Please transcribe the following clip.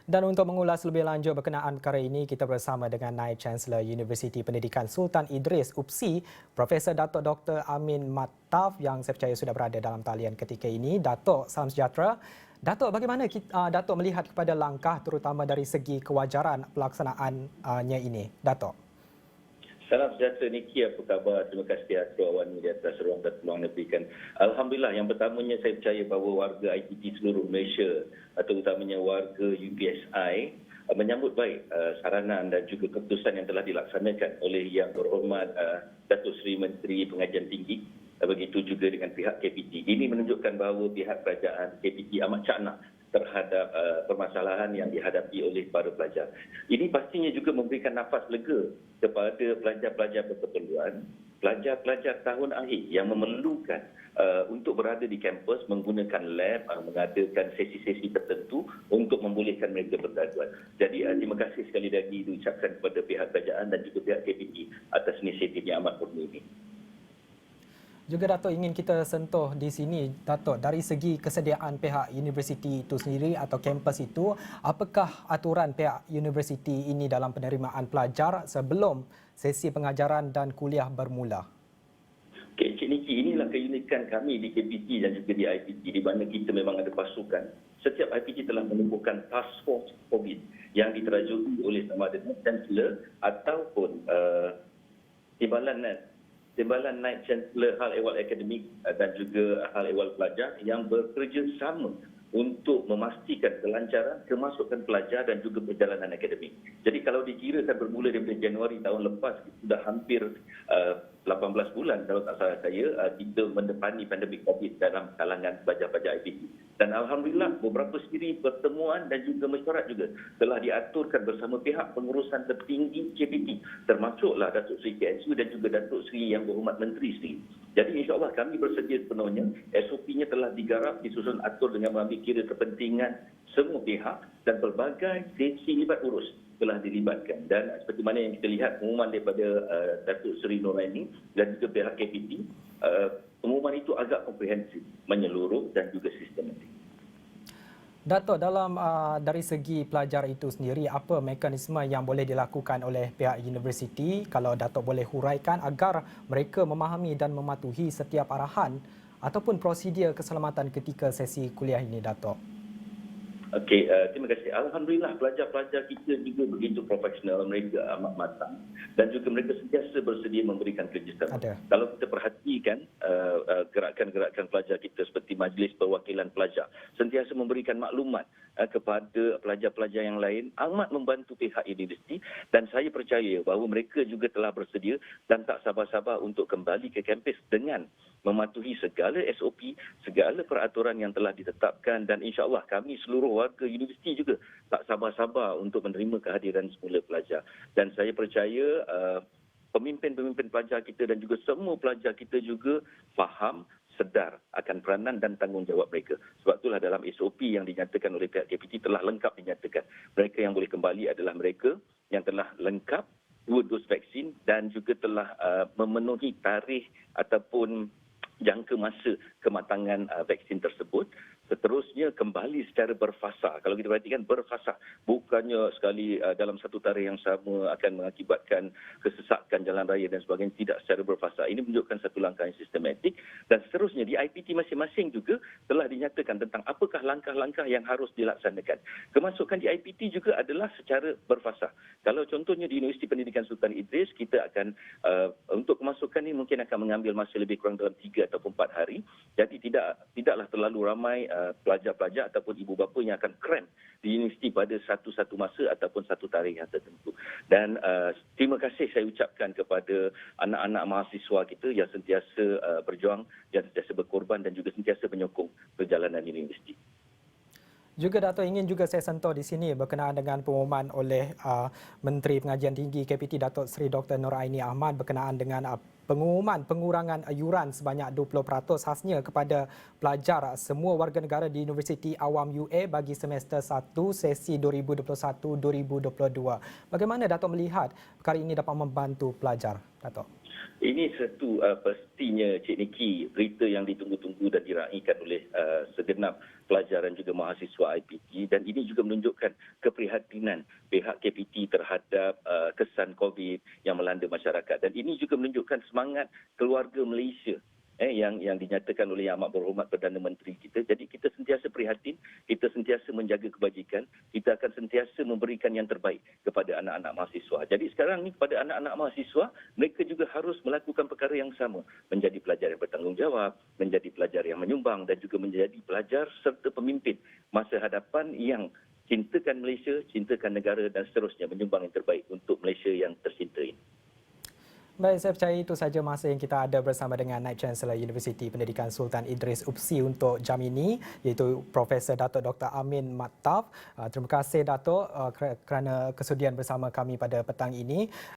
Dan untuk mengulas lebih lanjut berkenaan perkara ini, kita bersama dengan Naib Chancellor Universiti Pendidikan Sultan Idris UPSI, Profesor Datuk Dr. Amin Mattaf yang saya percaya sudah berada dalam talian ketika ini. Datuk, salam sejahtera. Datuk, bagaimana Datuk melihat kepada langkah terutama dari segi kewajaran pelaksanaannya ini? Datuk. Salam sejahtera Niki, apa khabar? Terima kasih Atro Awani di atas ruang dan peluang yang diberikan. Alhamdulillah, yang pertamanya saya percaya bahawa warga IPT seluruh Malaysia, atau utamanya warga UPSI, menyambut baik saranan dan juga keputusan yang telah dilaksanakan oleh Yang Berhormat Datuk Seri Menteri Pengajian Tinggi, begitu juga dengan pihak KPT. Ini menunjukkan bahawa pihak kerajaan KPT amat cakna terhadap permasalahan yang dihadapi oleh para pelajar. Ini pastinya juga memberikan nafas lega kepada pelajar-pelajar berkeperluan, pelajar-pelajar tahun akhir yang memerlukan untuk berada di kampus menggunakan lab, mengadakan sesi-sesi tertentu untuk membolehkan mereka bergraduat. Jadi terima kasih sekali lagi diucapkan kepada pihak kerajaan dan juga pihak KPT atas inisiatif yang amat murni ini. Juga Datuk ingin kita sentuh di sini, Datuk, dari segi kesediaan pihak universiti itu sendiri atau kampus itu, apakah aturan pihak universiti ini dalam penerimaan pelajar sebelum sesi pengajaran dan kuliah bermula? Okay, Cik Niki, inilah keunikan kami di KPT dan juga di IPT, di mana kita memang ada pasukan. Setiap IPT telah menubuhkan task force COVID yang diterajuki oleh sama ada Chancellor ataupun Timbalan Naib Chancellor Hal Ehwal Akademik dan juga Hal Ehwal Pelajar yang bekerjasama untuk memastikan kelancaran kemasukan pelajar dan juga perjalanan akademik. Jadi kalau dikirakan bermula daripada Januari tahun lepas, sudah hampir 18 bulan kalau tak salah saya, kita mendepani pandemik COVID dalam kalangan pelajar-pelajar IPT. Dan Alhamdulillah beberapa siri pertemuan dan juga mesyuarat juga telah diaturkan bersama pihak pengurusan tertinggi KPT, termasuklah Datuk Seri KSU dan juga Datuk Seri Yang Berhormat Menteri sendiri. Jadi insyaAllah kami bersedia sepenuhnya, SOP-nya telah digarap, disusun atur dengan mengambil kira kepentingan semua pihak dan pelbagai sesi libat urus telah dilibatkan. Dan seperti mana yang kita lihat pengumuman daripada Datuk Seri Noraini dan juga pihak KPT, pengumuman itu agak komprehensif, menyeluruh dan juga sistematik. Datuk, dalam dari segi pelajar itu sendiri, apa mekanisme yang boleh dilakukan oleh pihak universiti kalau Datuk boleh huraikan agar mereka memahami dan mematuhi setiap arahan ataupun prosedur keselamatan ketika sesi kuliah ini, Datuk? Okey, terima kasih. Alhamdulillah pelajar-pelajar kita juga begitu profesional, mereka amat matang dan juga mereka sentiasa bersedia memberikan kerjasama. Kalau kita perhatikan gerakan-gerakan pelajar kita seperti Majlis Perwakilan Pelajar sentiasa memberikan maklumat kepada pelajar-pelajar yang lain, amat membantu pihak universiti dan saya percaya bahawa mereka juga telah bersedia dan tak sabar-sabar untuk kembali ke kampus dengan mematuhi segala SOP, segala peraturan yang telah ditetapkan dan insya-Allah kami seluruh warga universiti juga tak sabar-sabar untuk menerima kehadiran semula pelajar. Dan saya percaya pemimpin-pemimpin pelajar kita dan juga semua pelajar kita juga faham, sedar akan peranan dan tanggungjawab mereka. Sebab itulah dalam SOP yang dinyatakan oleh pihak KPT telah lengkap dinyatakan. Mereka yang boleh kembali adalah mereka yang telah lengkap 2 dos vaksin dan juga telah memenuhi tarikh ataupun jangka masa kematangan vaksin tersebut. Seterusnya kembali secara berfasa. Kalau kita perhatikan berfasa, bukannya sekali dalam satu tarikh yang sama akan mengakibatkan kesesakan jalan raya dan sebagainya, tidak secara berfasa. Ini menunjukkan satu langkah yang sistematik dan seterusnya di IPT masing-masing juga telah dinyatakan tentang apakah langkah-langkah yang harus dilaksanakan. Kemasukan di IPT juga adalah secara berfasa. Kalau contohnya di Universiti Pendidikan Sultan Idris, kita akan untuk kemasukan ini mungkin akan mengambil masa lebih kurang dalam 3 ataupun 4 hari. Jadi tidaklah terlalu ramai pelajar-pelajar ataupun ibu bapa yang akan kram di universiti pada satu masa ataupun satu tarikh yang tertentu. Dan terima kasih saya ucapkan kepada anak-anak mahasiswa kita yang sentiasa berjuang, yang sentiasa berkorban dan juga sentiasa menyokong perjalanan universiti. Juga Datuk ingin juga saya sentuh di sini berkenaan dengan pengumuman oleh Menteri Pengajian Tinggi KPT Datuk Seri Dr. Noraini Ahmad berkenaan dengan pengumuman pengurangan iuran sebanyak 20% khasnya kepada pelajar semua warga negara di Universiti Awam UA bagi semester 1 sesi 2021-2022. Bagaimana Datuk melihat perkara ini dapat membantu pelajar, Datuk? Ini satu pastinya Cik Niki, berita yang ditunggu-tunggu dan diraihkan oleh segenap pelajar dan juga mahasiswa IPT, dan ini juga menunjukkan keprihatinan pihak KPT terhadap kesan COVID yang melanda masyarakat, dan ini juga menunjukkan semangat keluarga Malaysia yang dinyatakan oleh Yang Amat Berhormat Perdana Menteri kita. Jadi kita sentiasa prihatin, kita sentiasa menjaga kebajikan, kita akan sentiasa memberikan yang terbaik kepada anak-anak mahasiswa. Jadi sekarang ni kepada anak-anak mahasiswa, mereka juga harus melakukan perkara yang sama, menjadi pelajar yang bertanggungjawab, menjadi pelajar yang menyumbang dan juga menjadi pelajar serta pemimpin masa hadapan yang cintakan Malaysia, cintakan negara dan seterusnya, menyumbang yang terbaik untuk Malaysia yang tercinta ini. Baik, saya percaya itu saja masa yang kita ada bersama dengan Naib Chancellor Universiti Pendidikan Sultan Idris UPSI untuk jam ini, iaitu Profesor Datuk Dr. Amin Mattaf. Terima kasih Datuk kerana kesudian bersama kami pada petang ini.